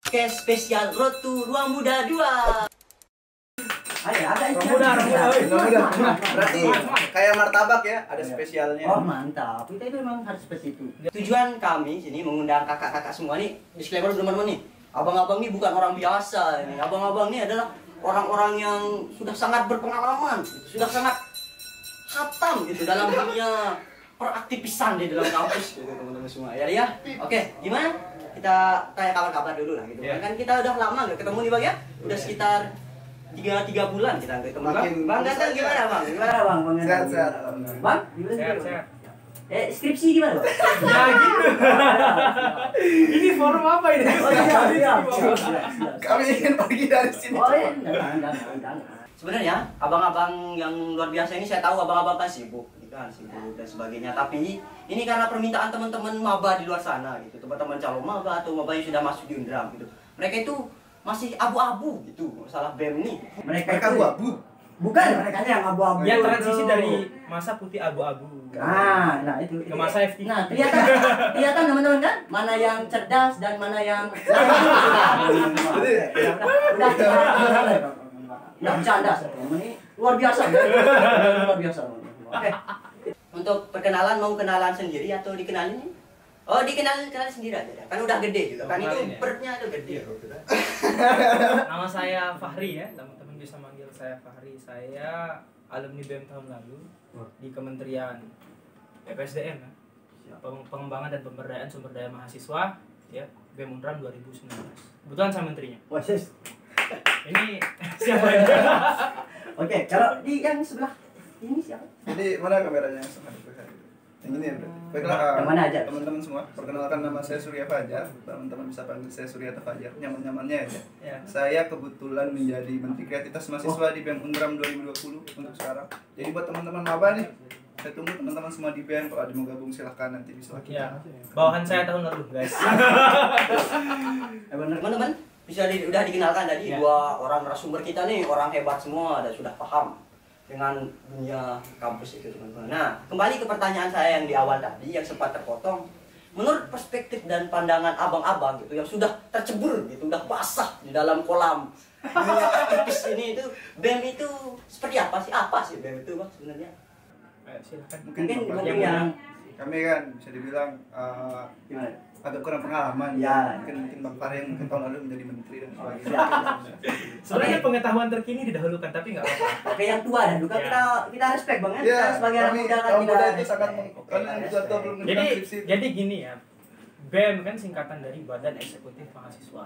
Ke spesial Road to Ruang Muda 2. Ada Ruang Muda. Berarti kayak martabak ya, ada spesialnya. Oh mantap, kita itu memang harus seperti itu. Tujuan kami sini mengundang kakak-kakak semua nih. Disclaimer teman-teman nih. Abang-abang ini bukan orang biasa ini. Abang-abang ini adalah orang-orang yang sudah sangat berpengalaman, sudah sangat khatam gitu dalam dunia peraktivisan di dalam kampus gitu teman-teman semua. Ya. Oke, gimana? Kita kayak kabar-kabar dulu lah gitu. Kan kita udah lama gak ketemu nih Bang ya. Udah sekitar 3 bulan kita ketemu. Bang Ganteng gimana Bang? Gimana Bang? Sehat. Bang, gimana? Sehat. Skripsi gimana Bang? Ya gitu. Ini forum apa ini? Oh siap. Kami ingin pergi dari sini. Oh iya, enggak. Sebenarnya abang-abang yang luar biasa ini saya tahu abang-abang kan sibuk dan sebagainya. Tapi ini karena permintaan teman-teman maba di luar sana gitu, teman-teman calon maba atau maba yang sudah masuk di Undram gitu. Mereka itu masih abu-abu gitu masalah BEM nih. Mereka abu-abu. Bukan, mereka yang abu-abu. Ya transisi dari masa putih abu-abu. Nah itu. Ke masa FT. Nah, kelihatan teman-teman kan? Mana yang cerdas dan mana yang udah bercanda ini luar biasa. Luar biasa. Oke. Untuk perkenalan mau kenalan sendiri atau dikenalin? Oh, dikenalin sendiri aja. Kan udah gede juga. Kan itu perutnya tuh gede. Nama saya Fahri ya, teman-teman bisa manggil saya Fahri. Saya alumni BEM tahun lalu di Kementerian PPSDM ya. Pengembangan dan Pemberdayaan Sumber Daya Mahasiswa ya, BEM Undram 2019. Kebetulan saya menterinya. Wah, Ini siapa ini? Oke, kalau di yang sebelah ini siapa? Jadi mana kameranya yang sangat besar? Yang ini ya. Baiklah, yang mana aja? teman-teman semua, perkenalkan nama saya Surya Fajar. Teman-teman bisa panggil saya Surya atau Fajar, nyaman-nyamannya aja. Ya. Saya kebetulan menjadi Menteri Kreativitas Mahasiswa di BEM Undram 2020 untuk sekarang. Jadi buat teman-teman maba nih, saya tunggu teman-teman semua di BEM. Kalau ada mau gabung silahkan nanti bisa. Ya. Bawahan saya tahun lalu, guys. Teman-teman udah dikenalkan tadi dua orang narasumber kita nih, orang hebat semua dan sudah paham dengan dunia kampus itu teman-teman. Nah, kembali ke pertanyaan saya yang di awal tadi yang sempat terpotong. Menurut perspektif dan pandangan abang-abang gitu yang sudah tercebur gitu, udah basah di dalam kolam dunia aktivis ini itu, BEM itu seperti apa sih? Apa sih BEM itu Bang sebenarnya? Silakan. Mungkin yang kami kan bisa dibilang agak kurang pengalaman ya. Mungkin Bang Fahri yang mungkin tahun lalu menjadi menteri dan sebagainya. Sebenarnya pengetahuan terkini didahulukan tapi nggak apa-apa. Oke, yang tua dan juga kita respect banget Ya, kita sebagai anak muda kan kaum muda itu kita sangat karena yang jatuh belum Jadi gini ya, BEM kan singkatan dari Badan Eksekutif Mahasiswa.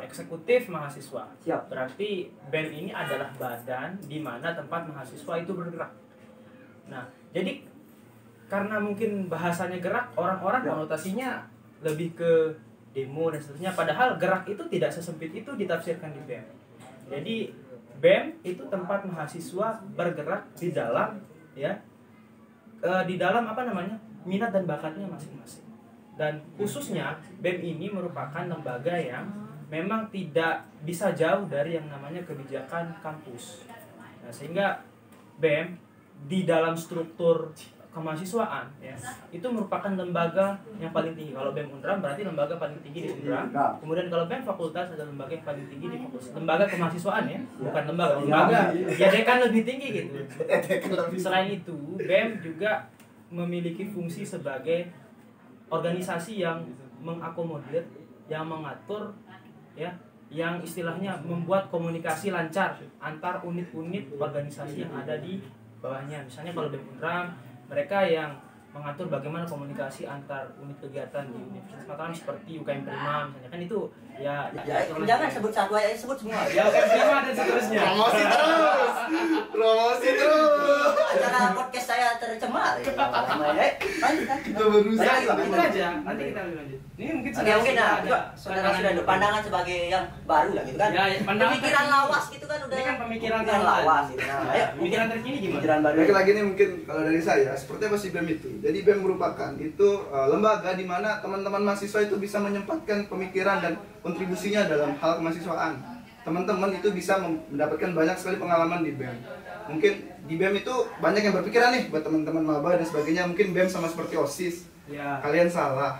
Eksekutif Mahasiswa. Siap. Berarti BEM ini adalah badan di mana tempat mahasiswa itu bergerak. Nah, jadi karena mungkin bahasanya gerak, orang-orang konotasinya lebih ke demo dan seterusnya. Padahal gerak itu tidak sesempit itu ditafsirkan di BEM. Jadi BEM itu tempat mahasiswa bergerak di dalam di dalam minat dan bakatnya masing-masing. Dan khususnya BEM ini merupakan lembaga yang memang tidak bisa jauh dari yang namanya kebijakan kampus. Nah, sehingga BEM di dalam struktur kemahasiswaan itu merupakan lembaga yang paling tinggi. Kalau BEM Undram berarti lembaga paling tinggi di Undram. Kemudian kalau BEM fakultas adalah lembaga yang paling tinggi di fakultas. Lembaga kemahasiswaan ya, bukan lembaga. Ya dekan lebih tinggi gitu. Selain itu, BEM juga memiliki fungsi sebagai organisasi yang mengakomodir, yang mengatur yang istilahnya membuat komunikasi lancar antar unit-unit organisasi yang ada di bawahnya. Misalnya kalau BEM Undram, mereka yang mengatur bagaimana komunikasi antar unit kegiatan di Universitas Mataram seperti UKM Prima misalnya, kan itu jangan sebut satu aja, sebut semua. Ya UKM Prima dan seterusnya. Promosi terus. Acara podcast saya tercemar. Kita berusaha. Itu aja. Nanti kita lanjut. Ini mungkin saudara sudah ada pandangan sebagai yang baru lah gitu kan. Ya, pemikiran lawas gitu kan udah. Ini kan pemikiran lawas gitu. Ayo, pemikiran terkini gimana? Pemikiran baru. Lagi nih mungkin kalau dari saya, seperti apa sih BEM itu? Jadi BEM merupakan itu lembaga di mana teman-teman mahasiswa itu bisa menyempatkan pemikiran dan kontribusinya dalam hal kemahasiswaan. Teman-teman itu bisa mendapatkan banyak sekali pengalaman di BEM. Mungkin di BEM itu banyak yang berpikiran nih buat teman-teman maba dan sebagainya. Mungkin BEM sama seperti OSIS. Ya. Kalian salah.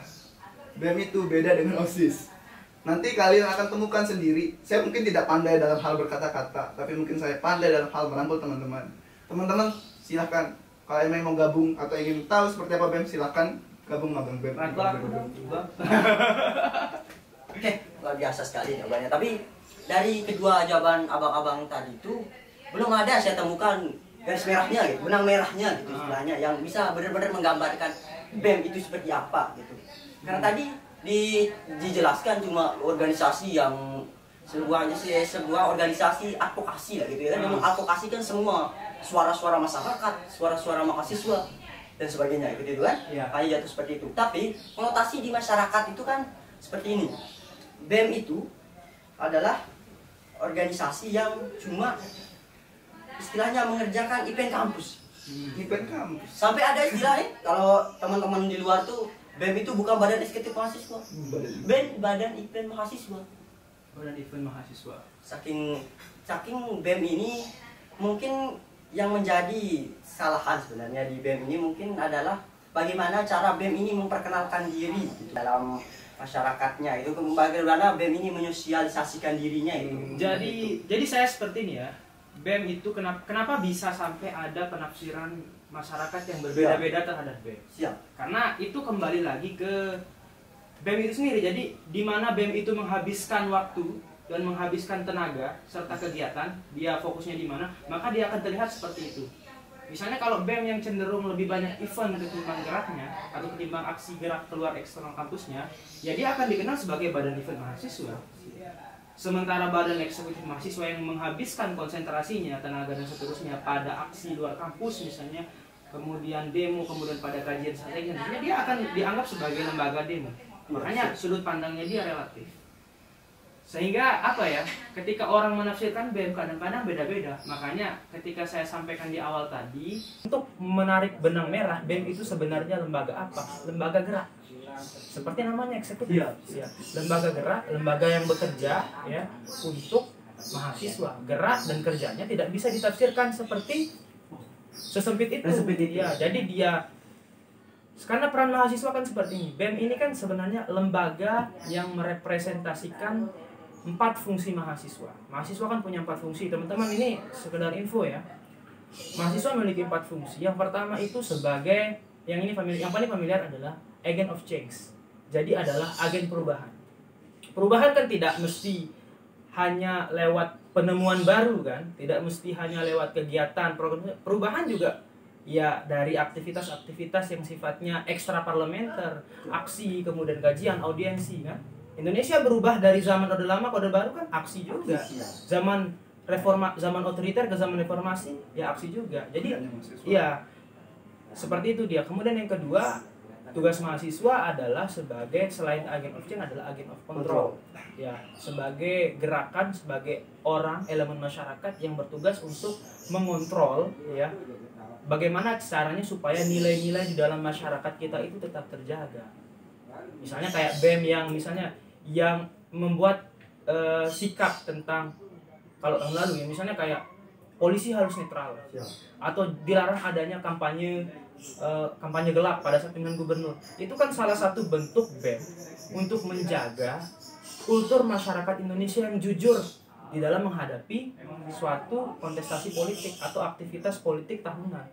BEM itu beda dengan OSIS. Nanti kalian akan temukan sendiri. Saya mungkin tidak pandai dalam hal berkata-kata, tapi mungkin saya pandai dalam hal merangkul teman-teman. Teman-teman silahkan, kalau emang mau gabung atau ingin tahu seperti apa BEM, silahkan gabung magang BEM. Rangkul aku dong. Oke, luar biasa sekali jawabannya. Tapi dari kedua jawaban abang-abang tadi itu belum ada saya temukan garis merahnya gitu, benang merahnya gitu istilahnya yang bisa benar-benar menggambarkan BEM itu seperti apa gitu. Karena tadi dijelaskan cuma organisasi yang sebuah organisasi advokasi lah gitu ya. Memang advokasi kan semua suara-suara masyarakat, suara-suara mahasiswa dan sebagainya gitu kan. Iya. Hanya jatuh seperti itu. Tapi konotasi di masyarakat itu kan seperti ini. BEM itu adalah organisasi yang cuma istilahnya mengerjakan event kampus. Event kampus. Sampai ada istilahnya kalau teman-teman di luar tuh BEM itu bukan badan eksekutif mahasiswa. BEM badan event mahasiswa. Badan event mahasiswa. Saking BEM ini mungkin yang menjadi kesalahan sebenarnya di BEM ini mungkin adalah bagaimana cara BEM ini memperkenalkan diri gitu dalam masyarakatnya, itu bagaimana BEM ini menyosialisasikan dirinya itu. Jadi saya seperti ini ya. BEM itu kenapa bisa sampai ada penafsiran masyarakat yang berbeda-beda terhadap BEM? Siap. Karena itu kembali lagi ke BEM itu sendiri. Jadi di mana BEM itu menghabiskan waktu dan menghabiskan tenaga serta kegiatan, dia fokusnya di mana, maka dia akan terlihat seperti itu. Misalnya kalau BEM yang cenderung lebih banyak event ketimbang geraknya atau ketimbang aksi gerak keluar eksternal kampusnya, ya dia akan dikenal sebagai badan event mahasiswa. Sementara badan eksekutif mahasiswa yang menghabiskan konsentrasinya, tenaga dan seterusnya pada aksi luar kampus misalnya, kemudian demo, kemudian pada kajian strategi, dia akan dianggap sebagai lembaga demo. Makanya sudut pandangnya dia relatif. Sehingga apa ya, ketika orang menafsirkan BEM kadang-kadang beda-beda. Makanya ketika saya sampaikan di awal tadi, untuk menarik benang merah, BEM itu sebenarnya lembaga apa? Lembaga gerak. Seperti namanya eksekutif. Ya. Lembaga gerak, lembaga yang bekerja ya untuk mahasiswa. Gerak dan kerjanya tidak bisa ditafsirkan seperti sesempit itu. Ya, jadi dia karena peran mahasiswa kan seperti ini. BEM ini kan sebenarnya lembaga yang merepresentasikan 4 fungsi mahasiswa. Mahasiswa kan punya 4 fungsi. Teman-teman, ini sekedar info ya. Mahasiswa memiliki 4 fungsi. Yang pertama itu sebagai yang paling familiar adalah agent of change. Jadi adalah agen perubahan. Perubahan kan tidak mesti hanya lewat penemuan baru kan, tidak mesti hanya lewat kegiatan program. Perubahan juga ya dari aktivitas-aktivitas yang sifatnya ekstra parlementer, aksi, kemudian kajian, audiensi kan. Indonesia berubah dari zaman Orde Lama ke Orde Baru kan aksi juga. Zaman otoriter ke zaman reformasi ya aksi juga. Jadi ya seperti itu dia. Kemudian yang kedua, tugas mahasiswa adalah sebagai selain agent of change adalah agent of control. Ya, sebagai gerakan, sebagai orang elemen masyarakat yang bertugas untuk mengontrol ya bagaimana caranya supaya nilai-nilai di dalam masyarakat kita itu tetap terjaga. Misalnya kayak BEM yang membuat sikap tentang kalau tahun lalu ya misalnya kayak polisi harus netral atau dilarang adanya kampanye gelap pada saat pemilihan gubernur. Itu kan salah satu bentuk BEM untuk menjaga kultur masyarakat Indonesia yang jujur di dalam menghadapi suatu kontestasi politik atau aktivitas politik tahunan.